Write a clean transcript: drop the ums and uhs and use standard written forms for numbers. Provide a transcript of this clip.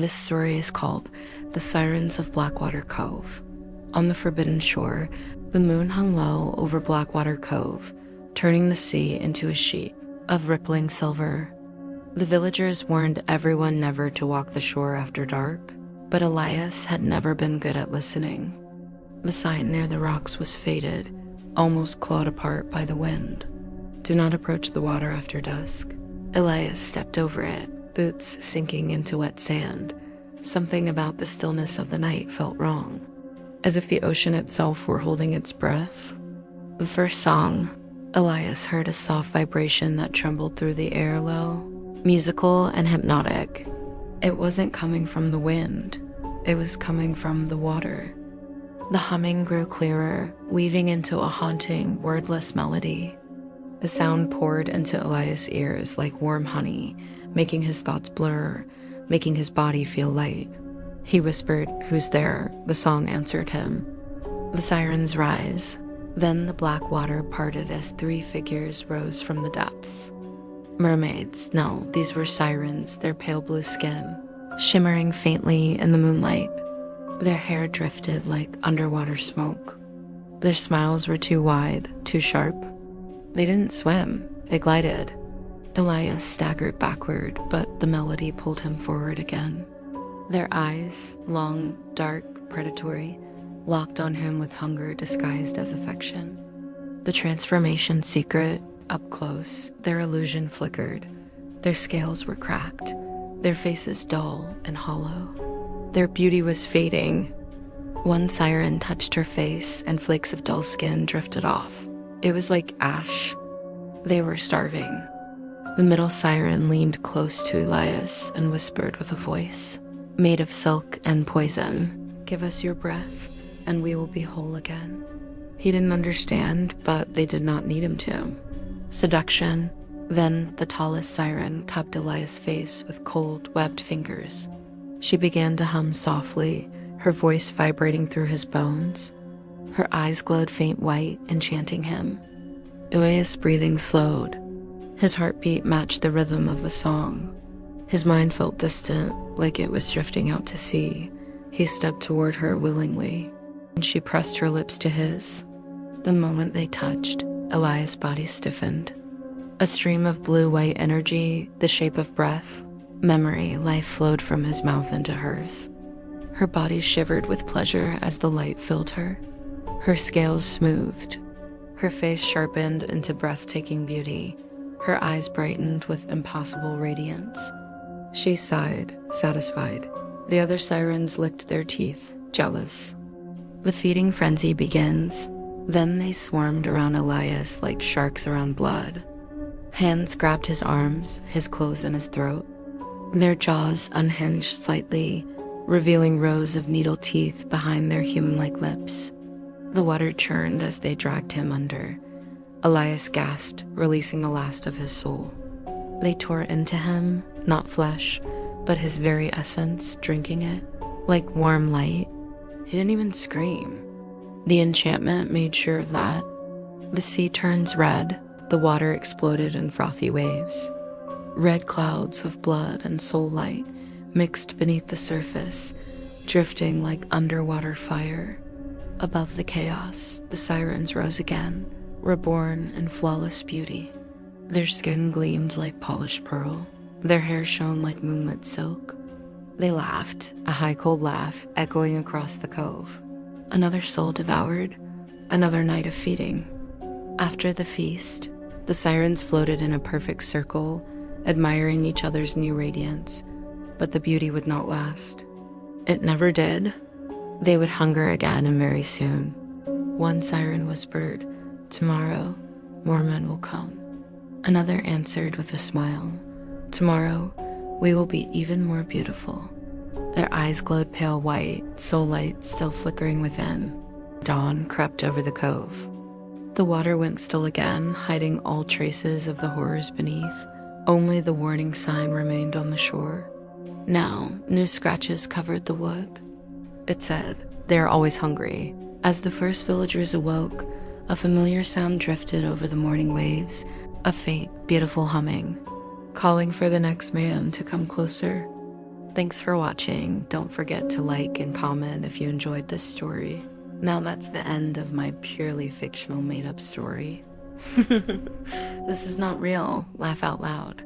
This story is called The Sirens of Blackwater Cove. On the forbidden shore, the moon hung low over Blackwater Cove, turning the sea into a sheet of rippling silver. The villagers warned everyone never to walk the shore after dark, but Elias had never been good at listening. The sign near the rocks was faded, almost clawed apart by the wind. Do not approach the water after dusk. Elias stepped over it, boots sinking into wet sand. Something about the stillness of the night felt wrong, as if the ocean itself were holding its breath. The first song, Elias heard a soft vibration that trembled through the air low, musical and hypnotic. It wasn't coming from the wind, it was coming from the water. The humming grew clearer, weaving into a haunting, wordless melody. The sound poured into Elias' ears like warm honey, making his thoughts blur, making his body feel light. He whispered, "Who's there?" The song answered him. The sirens rise. Then the black water parted as three figures rose from the depths. Mermaids, no, these were sirens, their pale blue skin, shimmering faintly in the moonlight. Their hair drifted like underwater smoke. Their smiles were too wide, too sharp. They didn't swim, they glided. Elias staggered backward, but the melody pulled him forward again. Their eyes, long, dark, predatory, locked on him with hunger disguised as affection. The transformation secret, up close, their illusion flickered. Their scales were cracked, their faces dull and hollow. Their beauty was fading. One siren touched her face and flakes of dull skin drifted off. It was like ash. They were starving. The middle siren leaned close to Elias and whispered with a voice made of silk and poison, "Give us your breath, and we will be whole again." He didn't understand, but they did not need him to. Seduction. Then the tallest siren cupped Elias' face with cold, webbed fingers. She began to hum softly, her voice vibrating through his bones. Her eyes glowed faint white, enchanting him. Elias' breathing slowed. His heartbeat matched the rhythm of the song. His mind felt distant, like it was drifting out to sea. He stepped toward her willingly, and she pressed her lips to his. The moment they touched, Elias' body stiffened. A stream of blue-white energy, the shape of breath, memory, life flowed from his mouth into hers. Her body shivered with pleasure as the light filled her. Her scales smoothed. Her face sharpened into breathtaking beauty. Her eyes brightened with impossible radiance. She sighed, satisfied. The other sirens licked their teeth, jealous. The feeding frenzy begins. Then they swarmed around Elias like sharks around blood. Hands grabbed his arms, his clothes and his throat. Their jaws unhinged slightly, revealing rows of needle teeth behind their human-like lips. The water churned as they dragged him under. Elias gasped, releasing the last of his soul. They tore into him, not flesh, but his very essence, drinking it, like warm light. He didn't even scream. The enchantment made sure of that. The sea turns red, the water exploded in frothy waves. Red clouds of blood and soul light mixed beneath the surface, drifting like underwater fire. Above the chaos, the sirens rose again, reborn in flawless beauty. Their skin gleamed like polished pearl. Their hair shone like moonlit silk. They laughed, a high cold laugh echoing across the cove. Another soul devoured, another night of feeding. After the feast, the sirens floated in a perfect circle, admiring each other's new radiance. But the beauty would not last. It never did. They would hunger again and very soon. One siren whispered, "Tomorrow, more men will come." Another answered with a smile, "Tomorrow, we will be even more beautiful." Their eyes glowed pale white, soul light still flickering within. Dawn crept over the cove. The water went still again, hiding all traces of the horrors beneath. Only the warning sign remained on the shore. Now, new scratches covered the wood. It said, "They are always hungry." As the first villagers awoke, a familiar sound drifted over the morning waves, a faint, beautiful humming, calling for the next man to come closer. Thanks for watching. Don't forget to like and comment if you enjoyed this story. Now that's the end of my purely fictional made-up story. This is not real. Laugh out loud.